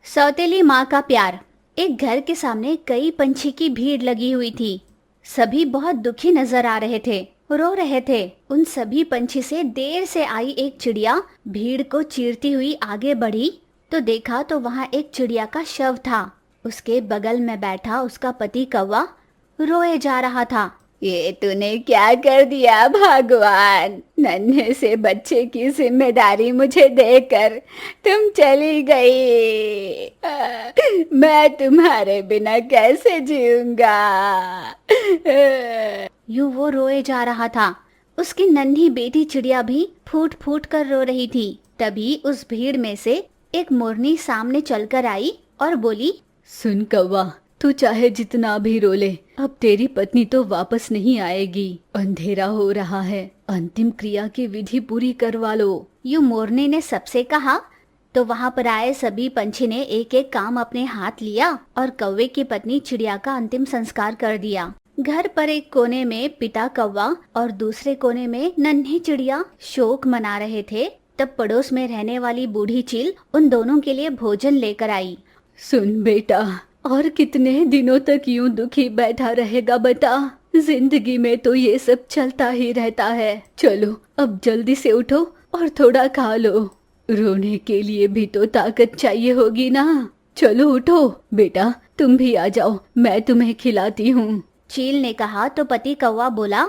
सौतेली माँ का प्यार। एक घर के सामने कई पंछी की भीड़ लगी हुई थी। सभी बहुत दुखी नजर आ रहे थे, रो रहे थे। उन सभी पंछी से देर से आई एक चिड़िया भीड़ को चीरती हुई आगे बढ़ी तो देखा तो वहाँ एक चिड़िया का शव था। उसके बगल में बैठा उसका पति कौवा रोए जा रहा था। ये तूने क्या कर दिया भगवान, नन्हे से बच्चे की जिम्मेदारी मुझे देकर तुम चली गई। मैं तुम्हारे बिना कैसे जीऊंगा। यूं वो रोए जा रहा था। उसकी नन्ही बेटी चिड़िया भी फूट फूट कर रो रही थी। तभी उस भीड़ में से एक मोरनी सामने चलकर आई और बोली, सुन कौवा, तू चाहे जितना भी रो ले, अब तेरी पत्नी तो वापस नहीं आएगी। अंधेरा हो रहा है, अंतिम क्रिया की विधि पूरी करवा लो। यूं मोरनी ने सबसे कहा तो वहां पर आए सभी पंछी ने एक एक काम अपने हाथ लिया और कौवे की पत्नी चिड़िया का अंतिम संस्कार कर दिया। घर पर एक कोने में पिता कौवा और दूसरे कोने में नन्ही चिड़िया शोक मना रहे थे। तब पड़ोस में रहने वाली बूढ़ी चील उन दोनों के लिए भोजन लेकर आई। सुन बेटा, और कितने दिनों तक यूं दुखी बैठा रहेगा बता। जिंदगी में तो ये सब चलता ही रहता है। चलो अब जल्दी से उठो और थोड़ा खा लो। रोने के लिए भी तो ताकत चाहिए होगी ना। चलो उठो बेटा, तुम भी आ जाओ, मैं तुम्हें खिलाती हूँ। चील ने कहा तो पति कौवा बोला,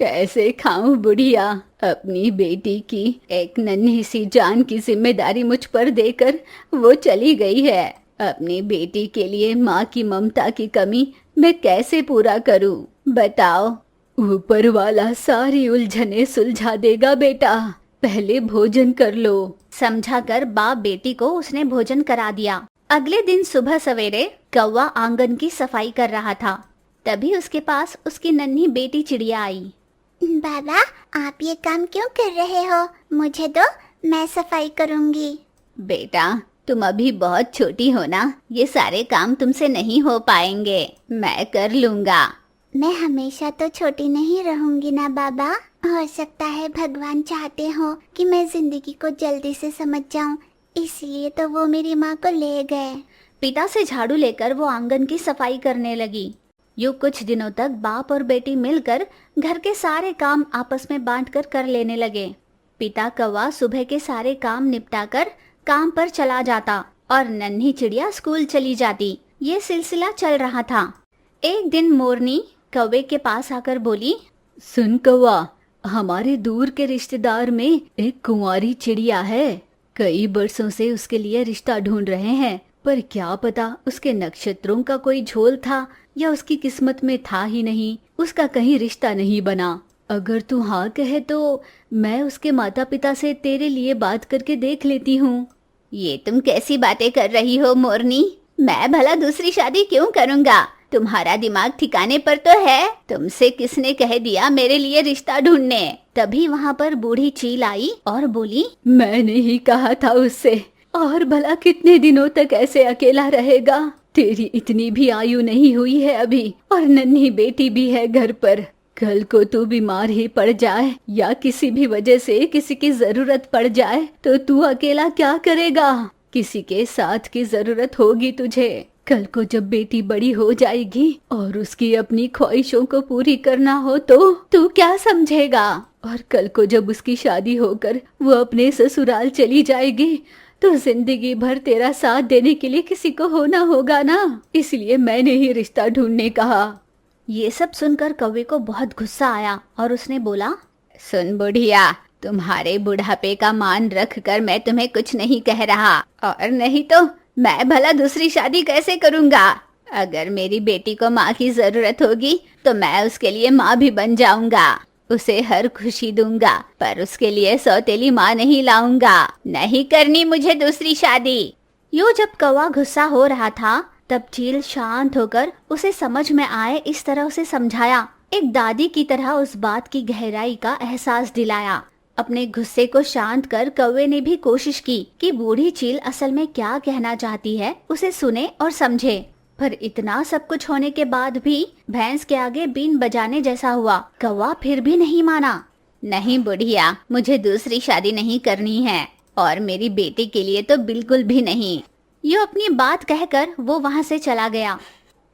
कैसे खाऊं बुढ़िया, अपनी बेटी की एक नन्ही सी जान की जिम्मेदारी मुझ पर देकर वो चली गई है। अपनी बेटी के लिए माँ की ममता की कमी मैं कैसे पूरा करूं, बताओ। ऊपर वाला सारी उलझने सुलझा देगा बेटा, पहले भोजन कर लो। समझाकर बाप बेटी को उसने भोजन करा दिया। अगले दिन सुबह सवेरे कौवा आंगन की सफाई कर रहा था। तभी उसके पास उसकी नन्ही बेटी चिड़िया आई। बाबा, आप ये काम क्यों कर रहे हो? मुझे दो, मैं सफाई करूंगी। बेटा, तुम अभी बहुत छोटी हो ना, ये सारे काम तुमसे नहीं हो पाएंगे, मैं कर लूंगा। मैं हमेशा तो छोटी नहीं रहूंगी ना बाबा। हो सकता है भगवान चाहते हो कि मैं जिंदगी को जल्दी से समझ जाऊं, इसलिए तो वो मेरी माँ को ले गए। पिता से झाड़ू लेकर वो आंगन की सफाई करने लगी। यूं कुछ दिनों तक बाप और बेटी मिलकर घर के सारे काम आपस में बांटकर कर लेने लगे। पिता कौवा सुबह के सारे काम निपटाकर काम पर चला जाता और नन्ही चिड़िया स्कूल चली जाती। ये सिलसिला चल रहा था। एक दिन मोरनी कौवे के पास आकर बोली, सुन कौवा, हमारे दूर के रिश्तेदार में एक कुंवारी चिड़िया है। कई बरसों से उसके लिए रिश्ता ढूंढ रहे हैं, पर क्या पता उसके नक्षत्रों का कोई झोल था या उसकी किस्मत में था ही नहीं, उसका कहीं रिश्ता नहीं बना। अगर तू हाँ कहे तो मैं उसके माता पिता से तेरे लिए बात करके देख लेती हूँ। ये तुम कैसी बातें कर रही हो मोरनी, मैं भला दूसरी शादी क्यों करूँगा? तुम्हारा दिमाग ठिकाने पर तो है? तुमसे किसने कह दिया मेरे लिए रिश्ता ढूंढने? तभी वहाँ पर बूढ़ी चील आई और बोली, मैंने ही कहा था उससे, और भला कितने दिनों तक ऐसे अकेला रहेगा? तेरी इतनी भी आयु नहीं हुई है अभी, और नन्ही बेटी भी है घर पर। कल को तू बीमार ही पड़ जाए या किसी भी वजह से किसी की जरूरत पड़ जाए तो तू अकेला क्या करेगा? किसी के साथ की जरूरत होगी तुझे। कल को जब बेटी बड़ी हो जाएगी और उसकी अपनी ख्वाहिशों को पूरी करना हो तो तू क्या समझेगा? और कल को जब उसकी शादी होकर वो अपने ससुराल चली जाएगी तो जिंदगी भर तेरा साथ देने के लिए किसी को होना होगा ना। इसलिए मैंने ही रिश्ता ढूंढने कहा। ये सब सुनकर कौवे को बहुत गुस्सा आया और उसने बोला, सुन बुढ़िया, तुम्हारे बुढ़ापे का मान रख कर मैं तुम्हें कुछ नहीं कह रहा, और नहीं तो मैं भला दूसरी शादी कैसे करूँगा? अगर मेरी बेटी को माँ की जरूरत होगी तो मैं उसके लिए माँ भी बन जाऊंगा, उसे हर खुशी दूंगा, पर उसके लिए सौतेली माँ नहीं लाऊंगा। नहीं करनी मुझे दूसरी शादी। यूं जब कौवा गुस्सा हो रहा था तब चील शांत होकर उसे समझ में आए इस तरह उसे समझाया। एक दादी की तरह उस बात की गहराई का एहसास दिलाया। अपने गुस्से को शांत कर कौवे ने भी कोशिश की कि बूढ़ी चील असल में क्या कहना चाहती है उसे सुने और समझे। पर इतना सब कुछ होने के बाद भी भैंस के आगे बीन बजाने जैसा हुआ। कौवा फिर भी नहीं माना। नहीं बुढ़िया, मुझे दूसरी शादी नहीं करनी है, और मेरी बेटी के लिए तो बिल्कुल भी नहीं। यूं अपनी बात कहकर वो वहाँ से चला गया।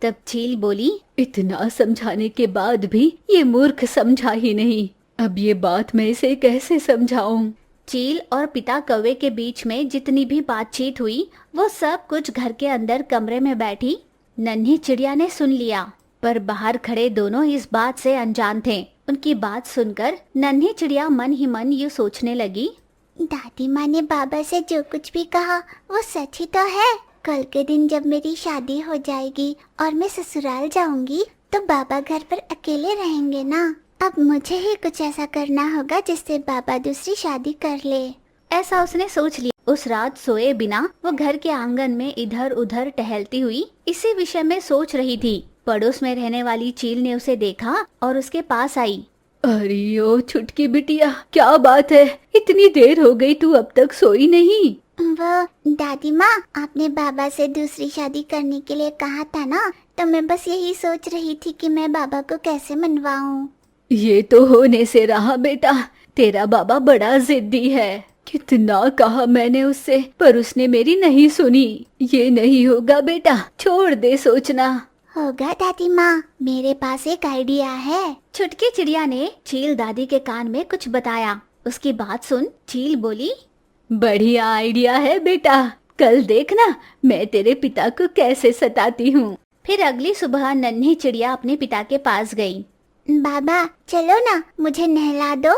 तब चील बोली, इतना समझाने के बाद भी ये मूर्ख समझा ही नहीं। अब ये बात मैं इसे कैसे समझाऊं? चील और पिता कौवे के बीच में जितनी भी बातचीत हुई वो सब कुछ घर के अंदर कमरे में बैठी नन्ही चिड़िया ने सुन लिया, पर बाहर खड़े दोनों इस बात से अनजान थे। उनकी बात सुनकर नन्ही चिड़िया मन ही मन यूँ सोचने लगी, दादी माँ ने बाबा से जो कुछ भी कहा वो सच ही तो है। कल के दिन जब मेरी शादी हो जाएगी और मैं ससुराल जाऊंगी तो बाबा घर पर अकेले रहेंगे ना। अब मुझे ही कुछ ऐसा करना होगा जिससे बाबा दूसरी शादी कर ले। ऐसा उसने सोच लिया। उस रात सोए बिना वो घर के आंगन में इधर उधर टहलती हुई इसी विषय में सोच रही थी। पड़ोस में रहने वाली चील ने उसे देखा और उसके पास आई। अरे ओ छुटकी बिटिया, क्या बात है, इतनी देर हो गई, तू अब तक सोई नहीं? वो दादी माँ, आपने बाबा से दूसरी शादी करने के लिए कहा था ना, तो मैं बस यही सोच रही थी कि मैं बाबा को कैसे मनवाऊं। ये तो होने से रहा बेटा, तेरा बाबा बड़ा जिद्दी है। कितना कहा मैंने उससे, पर उसने मेरी नहीं सुनी। ये नहीं होगा बेटा, छोड़ दे सोचना। होगा दादी माँ, मेरे पास एक आइडिया है। छुटकी चिड़िया ने चील दादी के कान में कुछ बताया। उसकी बात सुन चील बोली, बढ़िया आइडिया है बेटा, कल देखना मैं तेरे पिता को कैसे सताती हूँ। फिर अगली सुबह नन्ही चिड़िया अपने पिता के पास गई। बाबा चलो ना, मुझे नहला दो।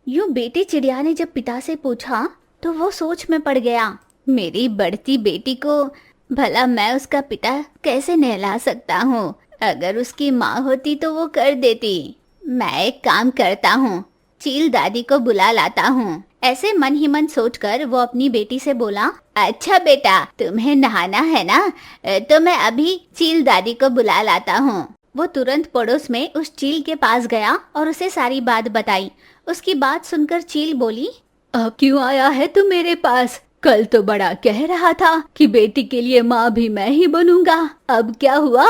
यूं बेटी चिड़िया ने जब पिता से पूछा तो वो सोच में पड़ गया। मेरी बढ़ती बेटी को भला मैं उसका पिता कैसे नहला सकता हूँ? अगर उसकी माँ होती तो वो कर देती। मैं एक काम करता हूँ, चील दादी को बुला लाता हूँ। ऐसे मन ही मन सोचकर वो अपनी बेटी से बोला, अच्छा बेटा, तुम्हें नहाना है ना, तो मैं अभी चील दादी को बुला लाता हूँ। वो तुरंत पड़ोस में उस चील के पास गया और उसे सारी बात बताई। उसकी बात सुनकर चील बोली, अब क्यों आया है तू मेरे पास? कल तो बड़ा कह रहा था कि बेटी के लिए माँ भी मैं ही बनूंगा। अब क्या हुआ?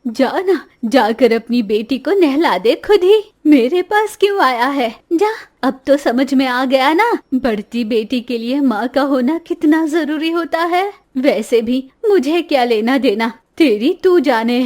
जा ना, जाकर अपनी बेटी को नहला दे खुद ही। मेरे पास क्यों आया है? जा, अब तो समझ में आ गया ना, बढ़ती बेटी के लिए माँ का होना कितना जरूरी होता है। वैसे भी मुझे क्या लेना देना, तेरी तू जाने।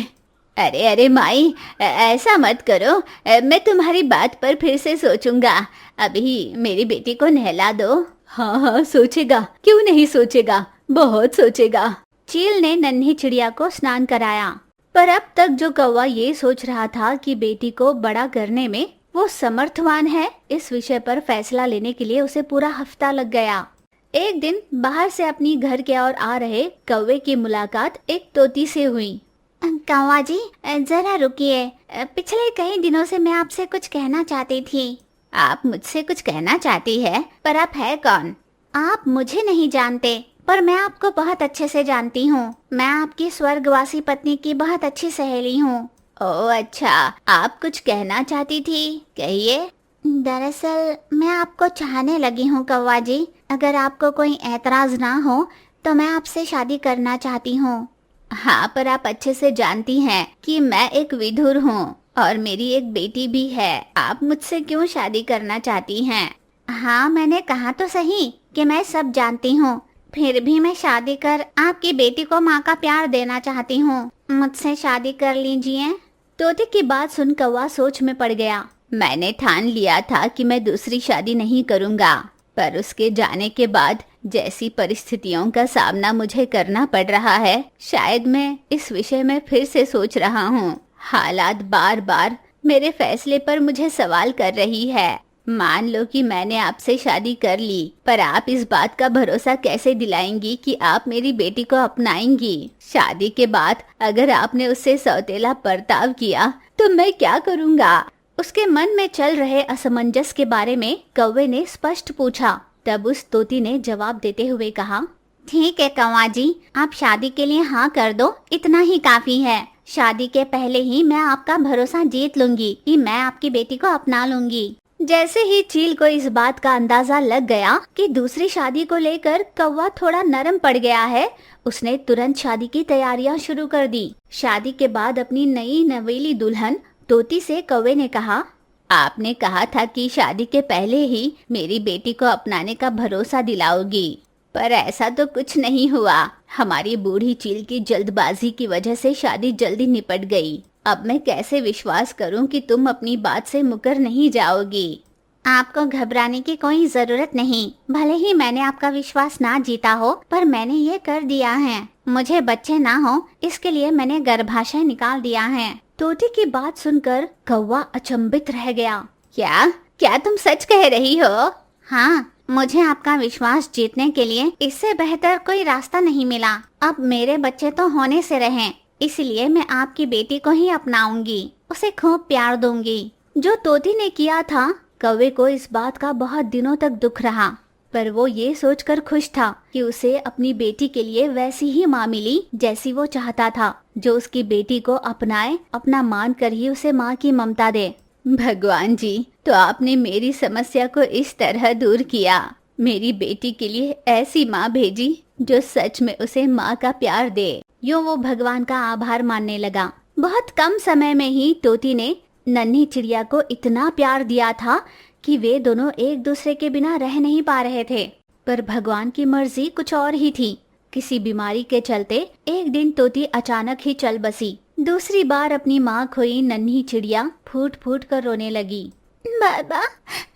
अरे अरे माई, ऐसा मत करो, मैं तुम्हारी बात पर फिर से सोचूंगा। अभी मेरी बेटी को नहला दो। हाँ हाँ सोचेगा, क्यों नहीं सोचेगा, बहुत सोचेगा। चील ने नन्ही चिड़िया को स्नान कराया, पर अब तक जो कौवा ये सोच रहा था कि बेटी को बड़ा करने में वो समर्थवान है, इस विषय पर फैसला लेने के लिए उसे पूरा हफ्ता लग गया। एक दिन बाहर से अपनी घर के ओर आ रहे कौवे की मुलाकात एक तोती से हुई। कौवा जी जरा रुकिए, पिछले कई दिनों से मैं आपसे कुछ कहना चाहती थी। आप मुझसे कुछ कहना चाहती है, पर आप है कौन? आप मुझे नहीं जानते, पर मैं आपको बहुत अच्छे से जानती हूँ। मैं आपकी स्वर्गवासी पत्नी की बहुत अच्छी सहेली हूँ। ओह अच्छा, आप कुछ कहना चाहती थी, कहिए। दरअसल मैं आपको चाहने लगी हूँ कौवा जी। अगर आपको कोई ऐतराज ना हो तो मैं आपसे शादी करना चाहती हूँ। हाँ, पर आप अच्छे से जानती हैं कि मैं एक विधुर हूँ और मेरी एक बेटी भी है। आप मुझसे क्यों शादी करना चाहती हैं? हाँ, मैंने कहा तो सही कि मैं सब जानती हूँ, फिर भी मैं शादी कर आपकी बेटी को माँ का प्यार देना चाहती हूँ। मुझसे शादी कर लीजिए। तोते की बात सुन कौवा सोच में पड़ गया। मैंने ठान लिया था कि मैं दूसरी शादी नहीं करूँगा, पर उसके जाने के बाद जैसी परिस्थितियों का सामना मुझे करना पड़ रहा है, शायद मैं इस विषय में फिर से सोच रहा हूँ। हालात बार बार मेरे फैसले पर मुझे सवाल कर रही है। मान लो कि मैंने आपसे शादी कर ली, पर आप इस बात का भरोसा कैसे दिलाएंगी कि आप मेरी बेटी को अपनाएंगी? शादी के बाद अगर आपने उससे सौतेला बर्ताव किया तो मैं क्या करूँगा? उसके मन में चल रहे असमंजस के बारे में कौवे ने स्पष्ट पूछा। तब उस तोती ने जवाब देते हुए कहा, ठीक है कौवा जी, आप शादी के लिए हाँ कर दो, इतना ही काफी है। शादी के पहले ही मैं आपका भरोसा जीत लूंगी कि मैं आपकी बेटी को अपना लूंगी। जैसे ही चील को इस बात का अंदाजा लग गया कि दूसरी शादी को लेकर कौवा थोड़ा नरम पड़ गया है, उसने तुरंत शादी की तैयारियां शुरू कर दी। शादी के बाद अपनी नई नवेली दुल्हन तोती से कौवे ने कहा, आपने कहा था कि शादी के पहले ही मेरी बेटी को अपनाने का भरोसा दिलाओगी। पर ऐसा तो कुछ नहीं हुआ। हमारी बूढ़ी चील की जल्दबाजी की वजह से शादी जल्दी निपट गई। अब मैं कैसे विश्वास करूं कि तुम अपनी बात से मुकर नहीं जाओगी। आपको घबराने की कोई जरूरत नहीं। भले ही मैंने आपका विश्वास ना जीता हो, पर मैंने ये कर दिया है। मुझे बच्चे ना हो, इसके लिए मैंने गर्भाशय निकाल दिया है। तोते की बात सुनकर कौवा अचंभित रह गया। क्या क्या तुम सच कह रही हो? हाँ, मुझे आपका विश्वास जीतने के लिए इससे बेहतर कोई रास्ता नहीं मिला। अब मेरे बच्चे तो होने से रहें, इसलिए मैं आपकी बेटी को ही अपनाऊंगी, उसे खूब प्यार दूंगी। जो तोती ने किया था, कौवे को इस बात का बहुत दिनों तक दुख रहा, पर वो ये सोचकर खुश था कि उसे अपनी बेटी के लिए वैसी ही माँ मिली जैसी वो चाहता था, जो उसकी बेटी को अपनाए, अपना मान कर ही उसे माँ की ममता दे। भगवान जी, तो आपने मेरी समस्या को इस तरह दूर किया। मेरी बेटी के लिए ऐसी माँ भेजी जो सच में उसे माँ का प्यार दे। यूं वो भगवान का आभार मानने लगा। बहुत कम समय में ही तोती ने नन्ही चिड़िया को इतना प्यार दिया था कि वे दोनों एक दूसरे के बिना रह नहीं पा रहे थे। पर भगवान की मर्जी कुछ और ही थी। किसी बीमारी के चलते एक दिन तोती अचानक ही चल बसी। दूसरी बार अपनी माँ खोई नन्ही चिड़िया फूट फूट कर रोने लगी। बाबा,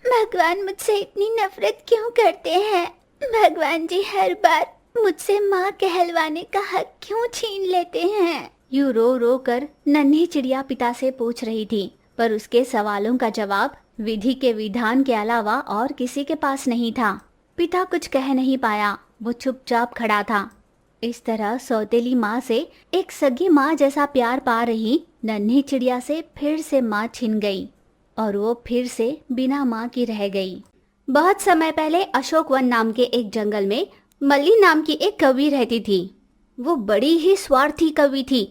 भगवान मुझसे इतनी नफरत क्यों करते हैं? भगवान जी हर बार मुझसे माँ कहलवाने का हक क्यों छीन लेते हैं? यूं रो रो कर नन्ही चिड़िया पिता से पूछ रही थी, पर उसके सवालों का जवाब विधि के विधान के अलावा और किसी के पास नहीं था। पिता कुछ कह नहीं पाया, वो चुपचाप खड़ा था। इस तरह सौतेली माँ से एक सगी माँ जैसा प्यार पा रही नन्ही चिड़िया से फिर से माँ छिन गई और वो फिर से बिना माँ की रह गई। बहुत समय पहले अशोक वन नाम के एक जंगल में मल्ली नाम की एक कौवी रहती थी। वो बड़ी ही स्वार्थी कौवी थी।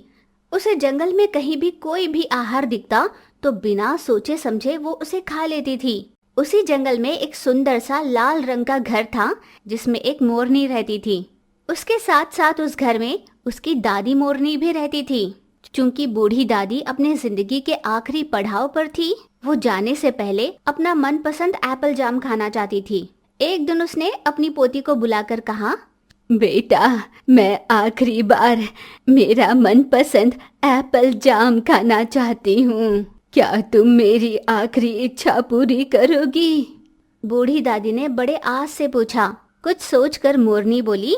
उसे जंगल में कहीं भी कोई भी आहार दिखता तो बिना सोचे समझे वो उसे खा लेती थी। उसी जंगल में एक सुंदर सा लाल रंग का घर था जिसमें एक मोरनी रहती थी। उसके साथ साथ उस घर में उसकी दादी मोरनी भी रहती थी। चूंकि बूढ़ी दादी अपने जिंदगी के आखिरी पड़ाव पर थी, वो जाने से पहले अपना मनपसंद एप्पल जाम खाना चाहती थी। एक दिन उसने अपनी पोती को बुलाकर कहा, बेटा, मैं आखिरी बार मेरा मनपसंद एप्पल जाम खाना चाहती हूँ। क्या तुम मेरी आखिरी इच्छा पूरी करोगी? बूढ़ी दादी ने बड़े आस से पूछा। कुछ सोचकर मोरनी बोली,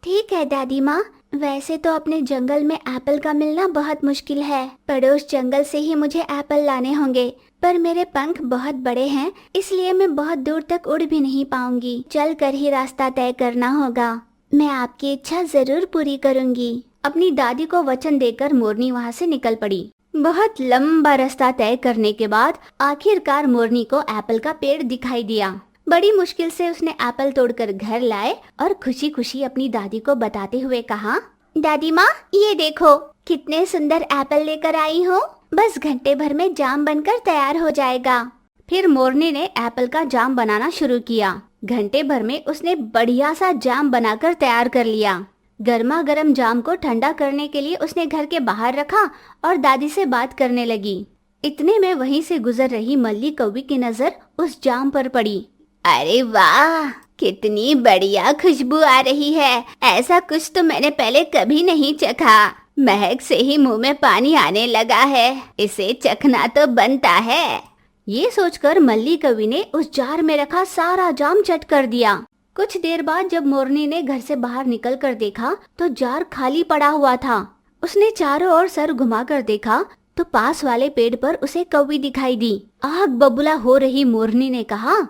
ठीक है दादी माँ, वैसे तो अपने जंगल में एप्पल का मिलना बहुत मुश्किल है। पड़ोस जंगल से ही मुझे एप्पल लाने होंगे, पर मेरे पंख बहुत बड़े हैं, इसलिए मैं बहुत दूर तक उड़ भी नहीं पाऊंगी। चल कर ही रास्ता तय करना होगा। मैं आपकी इच्छा जरूर पूरी करूंगी। अपनी दादी को वचन देकर मोरनी वहाँ से निकल पड़ी। बहुत लंबा रास्ता तय करने के बाद आखिरकार मोरनी को एप्पल का पेड़ दिखाई दिया। बड़ी मुश्किल से उसने एप्पल तोड़कर घर लाए और खुशी खुशी अपनी दादी को बताते हुए कहा, दादी माँ, ये देखो कितने सुंदर एप्पल लेकर आई हूँ। बस घंटे भर में जाम बनकर तैयार हो जाएगा। फिर मोरनी ने एप्पल का जाम बनाना शुरू किया। घंटे भर में उसने बढ़िया सा जाम बनाकर तैयार कर लिया। गर्मा गर्म जाम को ठंडा करने के लिए उसने घर के बाहर रखा और दादी से बात करने लगी। इतने में वहीं से गुजर रही मल्ली कौवी की नजर उस जाम पर पड़ी। अरे वाह, कितनी बढ़िया खुशबू आ रही है। ऐसा कुछ तो मैंने पहले कभी नहीं चखा। महक से ही मुंह में पानी आने लगा है। इसे चखना तो बनता है। ये सोचकर मल्ली कौवी ने उस जार में रखा सारा जाम चट कर दिया। कुछ देर बाद जब मोरनी ने घर से बाहर निकल कर देखा तो जार खाली पड़ा हुआ था। उसने चारों ओर सर घुमाकर देखा तो पास वाले पेड़ पर उसे कौवी दिखाई दी। आग बबूला हो रही मोरनी ने कहा,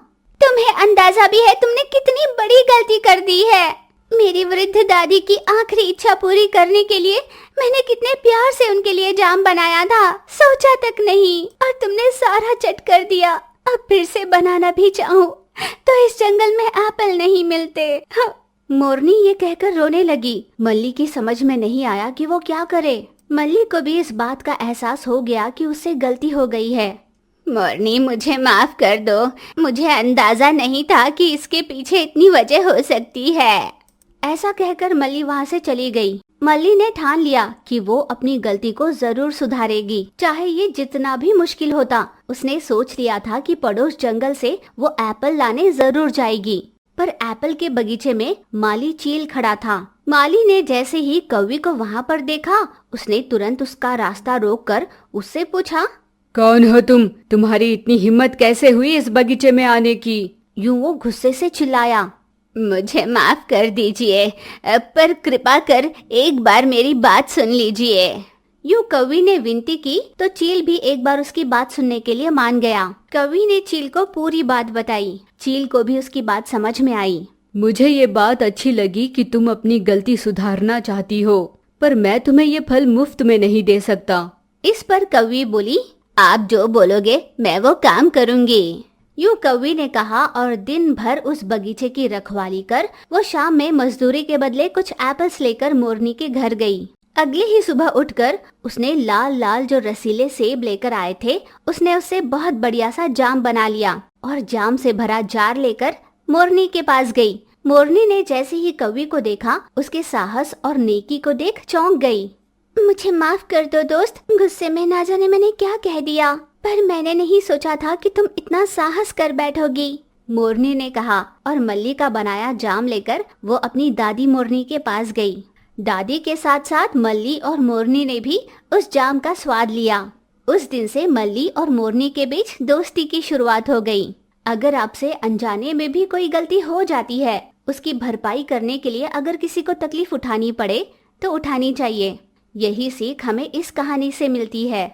तुम्हें अंदाजा भी है तुमने कितनी बड़ी गलती कर दी है। मेरी वृद्ध दादी की आखिरी इच्छा पूरी करने के लिए मैंने कितने प्यार से उनके लिए जाम बनाया था, सोचा तक नहीं, और तुमने सारा चट कर दिया। अब फिर से बनाना भी चाहूँ तो इस जंगल में एप्पल नहीं मिलते। मोरनी ये कहकर रोने लगी। मल्ली की समझ में नहीं आया कि वो क्या करे। मल्ली को भी इस बात का एहसास हो गया कि उससे गलती हो गई है। मोरनी, मुझे माफ कर दो। मुझे अंदाजा नहीं था कि इसके पीछे इतनी वजह हो सकती है। ऐसा कहकर मल्ली वहाँ से चली गई। मल्ली ने ठान लिया कि वो अपनी गलती को जरूर सुधारेगी, चाहे ये जितना भी मुश्किल होता। उसने सोच लिया था कि पड़ोस जंगल से वो एप्पल लाने जरूर जाएगी। पर एप्पल के बगीचे में माली चील खड़ा था। माली ने जैसे ही कौवी को वहाँ पर देखा, उसने तुरंत उसका रास्ता रोककर उससे पूछा, कौन हो तुम? तुम्हारी इतनी हिम्मत कैसे हुई इस बगीचे में आने की? यूं वो गुस्से से चिल्लाया, मुझे माफ कर दीजिए, पर कृपा कर एक बार मेरी बात सुन लीजिए। यूं कौवी ने विनती की तो चील भी एक बार उसकी बात सुनने के लिए मान गया। कौवी ने चील को पूरी बात बताई। चील को भी उसकी बात समझ में आई। मुझे ये बात अच्छी लगी कि तुम अपनी गलती सुधारना चाहती हो, पर मैं तुम्हें ये फल मुफ्त में नहीं दे सकता। इस पर कौवी बोली, आप जो बोलोगे मैं वो काम करूंगी। यूं कौवी ने कहा और दिन भर उस बगीचे की रखवाली कर वो शाम में मजदूरी के बदले कुछ एप्पल्स लेकर मोरनी के घर गई। अगले ही सुबह उठकर उसने लाल लाल जो रसीले सेब लेकर आए थे, उसने उससे बहुत बढ़िया सा जाम बना लिया और जाम से भरा जार लेकर मोरनी के पास गई। मोरनी ने जैसे ही कौवी को देखा, उसके साहस और नेकी को देख चौंक गई। मुझे माफ कर दो दोस्त, गुस्से में ना जाने मैंने क्या कह दिया, पर मैंने नहीं सोचा था कि तुम इतना साहस कर बैठोगी, मोरनी ने कहा और मल्ली का बनाया जाम लेकर वो अपनी दादी मोरनी के पास गई। दादी के साथ साथ मल्ली और मोरनी ने भी उस जाम का स्वाद लिया। उस दिन से मल्ली और मोरनी के बीच दोस्ती की शुरुआत हो गई। अगर आपसे अनजाने में भी कोई गलती हो जाती है, उसकी भरपाई करने के लिए अगर किसी को तकलीफ उठानी पड़े तो उठानी चाहिए। यही सीख हमें इस कहानी से मिलती है।